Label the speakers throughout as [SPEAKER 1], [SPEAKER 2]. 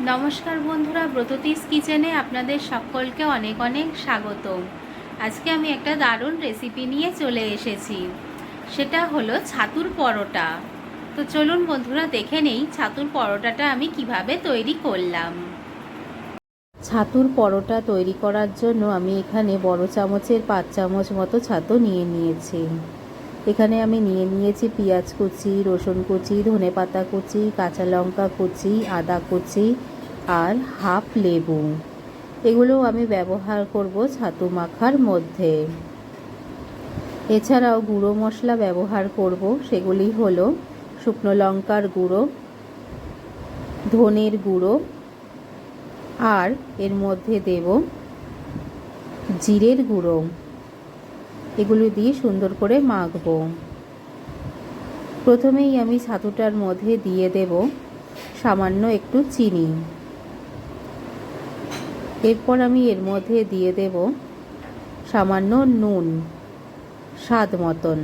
[SPEAKER 1] নমস্কার বন্ধুরা, ব্রততিস কিচেনে আপনাদের সকলকে অনেক অনেক স্বাগত। আজকে আমি একটা দারুণ রেসিপি নিয়ে চলে এসেছি, সেটা হলো ছাতুর পরোটা। তো চলুন বন্ধুরা দেখে নেই ছাতুর পরোটাটা আমি কিভাবে তৈরি করলাম। ছাতুর পরোটা তৈরি করার জন্য আমি এখানে বড় চামচের 5 চামচ মতো ছাতু নিয়ে নিয়েছি। এখানে আমি নিয়ে নিয়েছি পেঁয়াজ কুচি, রসুন কুচি, ধনেপাতা কুচি, কাঁচা লঙ্কা কুচি, আদা কুচি আর হাফ লেবু। এগুলো আমি ব্যবহার করব ছাতু মাখার মধ্যে। এছাড়াও গুঁড়ো মশলা ব্যবহার করব, সেগুলি হলো শুকনো লঙ্কার গুঁড়ো, ধনের গুঁড়ো, আর এর মধ্যে দেব জিরের গুঁড়ো। এগুলো দিয়ে সুন্দর করে মাখবো। প্রথমেই আমি ছাতুটার মধ্যে দিয়ে দেব সামান্য একটু চিনি। এরপর আমি এর মধ্যে দিয়ে দেব সামান্য নুন স্বাদ মতন।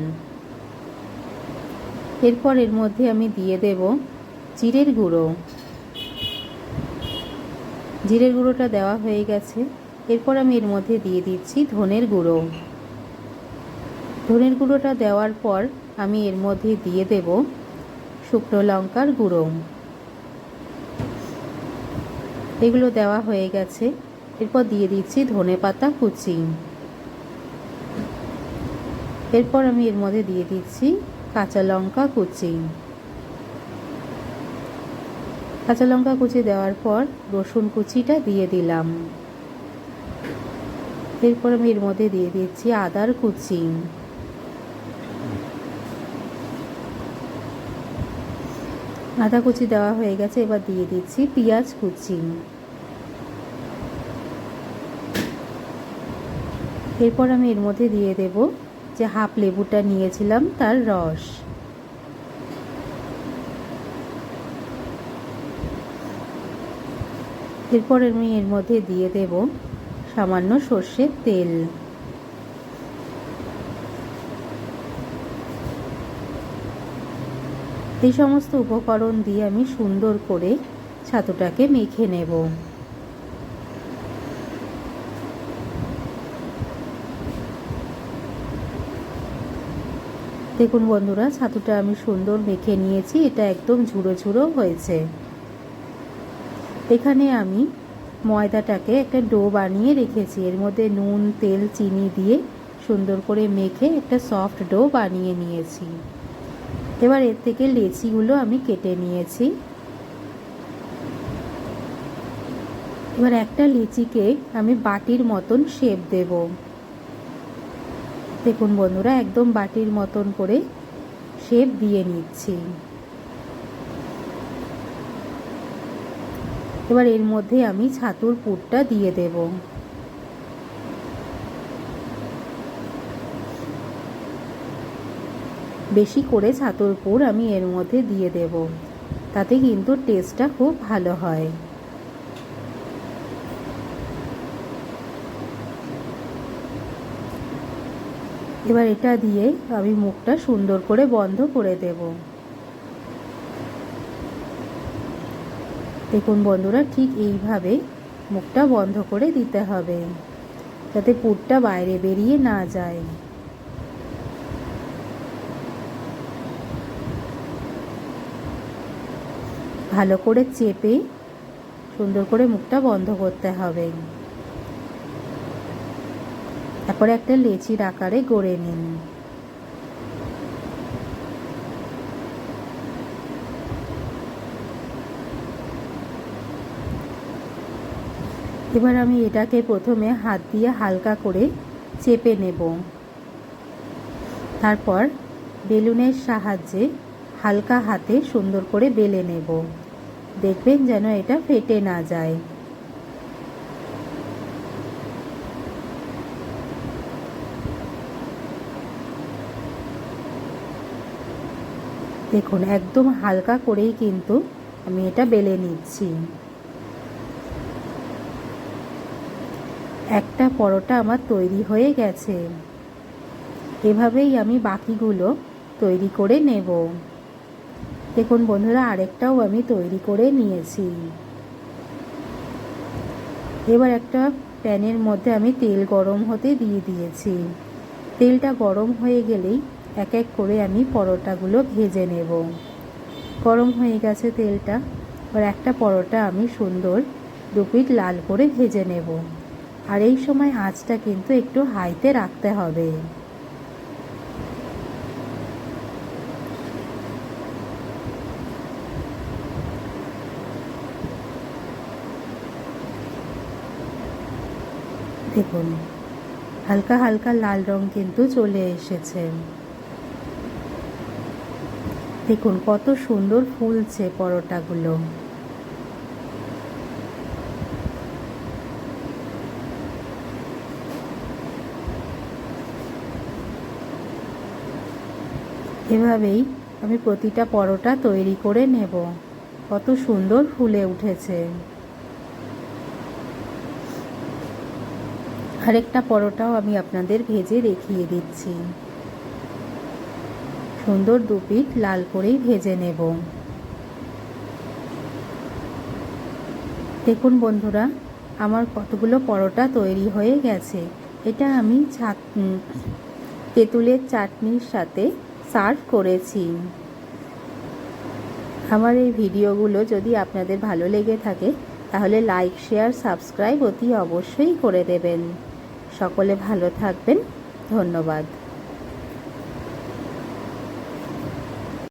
[SPEAKER 1] এরপর এর মধ্যে আমি দিয়ে দেব জিরের গুঁড়ো। জিরের গুঁড়োটা দেওয়া হয়ে গেছে। এরপর আমি এর মধ্যে দিয়ে দিচ্ছি ধনের গুঁড়ো। ধনের গুঁড়োটা দেওয়ার পর আমি এর মধ্যে দিয়ে দেব শুকনো লঙ্কার গুঁড়ো। এগুলো দেওয়া হয়ে গেছে। এরপর দিয়ে দিচ্ছি ধনেপাতা কুচি। এরপর আমি এর মধ্যে দিয়ে দিচ্ছি কাঁচা লঙ্কা কুচি। কাঁচা লঙ্কা কুচি দেওয়ার পর রসুন কুচিটা দিয়ে দিলাম। এরপর আমি এর মধ্যে দিয়ে দিচ্ছি আদার কুচি। আদা কুচি দেওয়া হয়ে গেছে। এবার দিয়ে দিচ্ছি পেঁয়াজ কুচি। এরপর আমি এর মধ্যে দিয়ে দেব যে হাফ লেবুটা নিয়েছিলাম তার রস। এরপর আমি এর মধ্যে দিয়ে দেব সামান্য সর্ষের তেল। এই সমস্ত উপকরণ দিয়ে আমি সুন্দর করে ছাতুটাকে মেখে নেব। দেখুন বন্ধুরা, ছাতুটা আমি সুন্দর মেখে নিয়েছি। এটা একদম ঝুড়ো ঝুড়ো হয়েছে। এখানে আমি ময়দাটাকে একটা ডো বানিয়ে রেখেছি। এর মধ্যে নুন, তেল, চিনি দিয়ে সুন্দর করে মেখে একটা সফট ডো বানিয়ে নিয়েছি। এবার এর থেকে লেচিগুলো আমি কেটে নিয়েছি। এবার একটা লিচিকে আমি বাটির মতন শেপ দেব। দেখুন বন্ধুরা, একদম বাটির মতন করে শেপ দিয়ে নিচ্ছি। এবার এর মধ্যে আমি ছাতুর পুরটা দিয়ে দেব। বেশি করে ছাতুর পুর আমি এর মধ্যে দিয়ে দেব, তাতে কিন্তু টেস্টটা খুব ভালো হয়। এবার এটা দিয়ে আমি মুখটা সুন্দর করে বন্ধ করে দেব। দেখুন বন্ধুরা, ঠিক এইভাবে মুখটা বন্ধ করে দিতে হবে, যাতে পুরটা বাইরে বেরিয়ে না যায়। ভালো করে চেপে সুন্দর করে মুখটা বন্ধ করতে হবে। তারপরে একটা লেচির আকারে গড়ে নিন। এবার আমি এটাকে প্রথমে হাত দিয়ে হালকা করে চেপে নেব। তারপর বেলুনের সাহায্যে হালকা হাতে সুন্দর করে বেলে নেব। দেখবেন যেন এটা ফেটে না যায়। দেখুন একদম হালকা করেই কিন্তু আমি এটা বেলে নিচ্ছি। একটা পরোটা আমার তৈরি হয়ে গেছে। এভাবেই আমি বাকিগুলো তৈরি করে নেব। দেখুন বন্ধুরা, আরেকটাও আমি তৈরি করে নিয়েছি। এবার একটা প্যানের মধ্যে আমি তেল গরম হতে দিয়ে দিয়েছি। তেলটা গরম হয়ে গেলেই এক এক করে আমি পরোটাগুলো ভেজে নেব। গরম হয়ে গেছে তেলটা, এবার একটা পরোটা আমি সুন্দর দুপিঠ লাল করে ভেজে নেব। আর এই সময় আঁচটা কিন্তু একটু হাইতে রাখতে হবে। দেখুন হালকা হালকা লাল রং কিন্তু চলে এসেছে। দেখুন কত সুন্দর ফুলছে পরোটাগুলো। এভাবেই আমি প্রতিটা পরোটা তৈরি করে নেব। কত সুন্দর ফুলে উঠেছে। আরেকটা পরোটাও আমি আপনাদের ভেজে দেখিয়ে দিচ্ছি। সুন্দর দুপিঠ লাল করেই ভেজে নেব। দেখুন বন্ধুরা, আমার কতগুলো পরোটা তৈরি হয়ে গেছে। এটা আমি তেঁতুলের চাটনির সাথে সার্ভ করেছি। আমার এই ভিডিওগুলো যদি আপনাদের ভালো লেগে থাকে তাহলে লাইক, শেয়ার, সাবস্ক্রাইব অতি অবশ্যই করে দেবেন। সকলে ভালো থাকবেন। ধন্যবাদ।